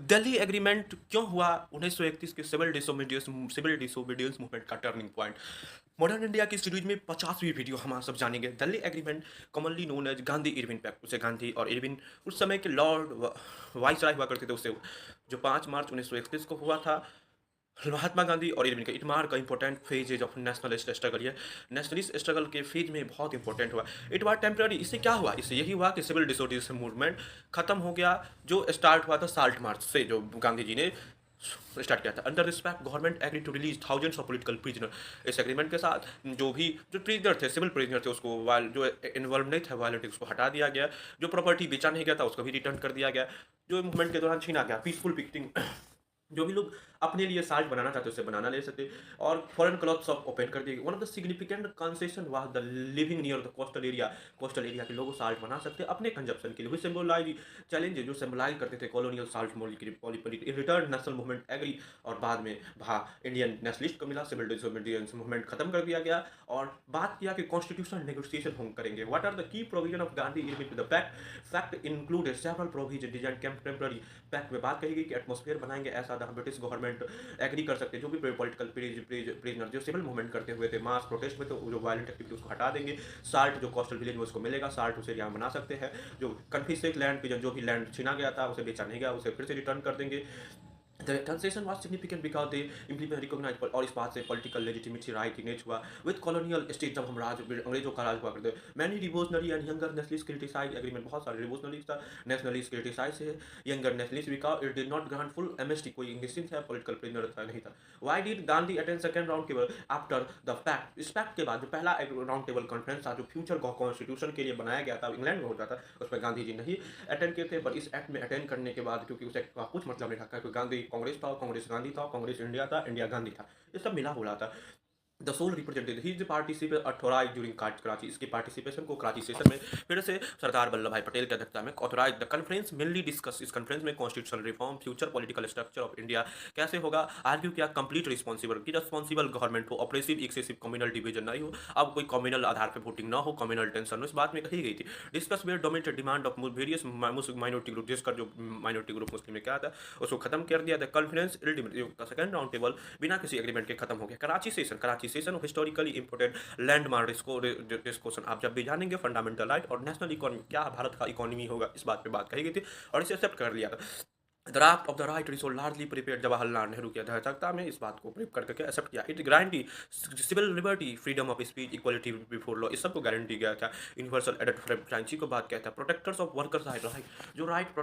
Delhi agreement क्यों हुआ 1931 के सिविल डिसोबीडियंस मूवमेंट का टर्निंग पॉइंट। मॉडर्न इंडिया की सीरीज में 50वीं वीडियो हम आप सब जानेंगे। Delhi agreement commonly known as Gandhi Irwin pact, उसे गांधी और इरविन उस समय के लॉर्ड वाइसराय हुआ करते थे, उससे जो 5 मार्च 1931 को हुआ था। महात्मा गांधी और इरविन का इटमार का इंपॉर्टेंट फेज है, जो नेशनलिस्ट स्ट्रगल है। नेशनलिस्ट स्ट्रगल के फेज में बहुत इंपॉर्टेंट हुआ। It was temporary. इससे क्या हुआ? इससे यही हुआ कि सिविल डिसोबीडियंस मूवमेंट खत्म हो गया, जो स्टार्ट हुआ था साल्ट मार्च से, जो गांधी जी ने स्टार्ट किया था। Under respect government agree to release thousands of political prisoner. इस एग्रीमेंट के साथ जो प्रिजनर थे, सिविल प्रिजनर थे, उसको जो इन्वॉल्व नहीं थे वायलेंट, उसको हटा दिया गया। जो प्रॉपर्टी बेचा नहीं गया था उसको भी रिटर्न कर दिया गया। जो मूवमेंट के दौरान छीना गया, पीसफुल पिकटिंग। जो भी लोग अपने लिए साल्ट बनाना चाहते उसे बनाना ले सकते। और फॉरेन क्लब्स ऑफ ओपन कर दिए। One of the significant concession was the living near the coastal area के लोग साल्ट बना सकते अपने कंजप्शन के लिए। वी सिंबलाइज चैलेंज जो सिंबलाइज करते थे colonial salt molecule. In return national movement agree, और बाद में इंडियन नेशनलिस्ट को मिला, सिविल डिसोबीडियंस मूवमेंट खत्म कर दिया गया। और बात किया कि कॉन्स्टिट्यूशन नेगोशिएशन हम करेंगे। What are the key provision of Gandhi Irwin the fact include several provision design contemporary. Pact में बात कही गई कि एटमॉस्फेयर बनाएंगे ऐसा ब्रिटिश गवर्नमेंट एग्री कर सकते हैं। जो भी पॉलिटिकल प्रिजनर जो सिविल मूवमेंट करते हुए थे, मास प्रोटेस्ट में, तो जो वायलेंट एक्टिविटी उसको हटा देंगे। साल्ट जो कोस्टल विलेज में उसको मिलेगा, साल्ट उसे यहाँ बना सकते हैं। जो कन्फिस्केट लैंड जो भी लैंड छीना गया था उसे बेचा नहीं गया, उसे फिर से रिटर्न कर देंगे। The transition was significant because they implement recognized और इस बात से political legitimacy right इनेज हुआ with colonial state। जब हम राज अंग्रेजों का राज हुआ करते many revolutionary and younger nationalists criticize agreement। बहुत सारे revolutionaries था, nationalists criticize है, younger nationalists because it did not grant full amnesty। कोई निश्चित है political prisoner था नहीं था। Why did Gandhi attend second round table after the fact? इस fact के बाद जो पहला राउंड टेबल कॉन्फ्रेंस था, जो फ्यूचर कॉन्स्टिट्यूशन के लिए बनाया गया था, इंग्लैंड में होता था, उसमें गांधी जी नहीं अटेंड किए थे। पर इस एक्ट में अटेंड करने के बाद, क्योंकि उस एक्ट का कुछ मतलब नहीं था, क्योंकि गांधी कांग्रेस था, कांग्रेस गांधी था, कांग्रेस इंडिया था, इंडिया गांधी था, ये सब मिला हुआ था। द सोल रिप्रेजेंटेटिव ही पार्टिसिपेट ऑथोराइज ड्यूरिंग कराची। इसके पार्टिसिपेशन को कराची सेशन में फिर से सरदार वल्लभ भाई पटेल की अध्यक्षता में authorize. The conference mainly discuss. इस कॉन्फ्रेंस में constitutional reform, future political structure of India कैसे होगा, आर्ग्यू किया कंप्लीट रिस्पॉन्सिबल की रिस्पॉन्सिबल गवर्नमेंट हो, ऑपरेसिव एक्सेसिव कम्युनल डिवीजन नहीं हो, अब कोई कम्युनल आधार पर वोटिंग ना हो, कम्युनल टेंशन हो, इस बात में कही गई थी। Discuss were dominated demand of various minority group, जिसका जो माइनॉरिटी ग्रुप मुस्लिम में क्या था उसको खत्म कर दिया। था कॉन्फ्रेंस सेकंड राउंड टेबल बिना किसी एग्रीमेंट के खत्म हो गया। Karachi session historically important landmark discussion आप जब भी जानेंगे। फंडामेंटल राइट और नेशनल इकोनॉमी, क्या भारत का इकोनॉमी होगा, इस बात पे बात कही गई थी और इसे एक्सेप्ट कर लिया था। Draft of the right resource largely prepare Jawaharlal Nehru की अध्यक्षता में इस बात को प्रिप करके एक्सेप्ट किया। It guarantee civil liberty, freedom of speech, equality before law, इस सब को गारंटी किया था। यूनिवर्सल एडेड फ्रेंची को बात कहता है। प्रोटेक्टर्स ऑफ वर्कर्स राइट, जो राइट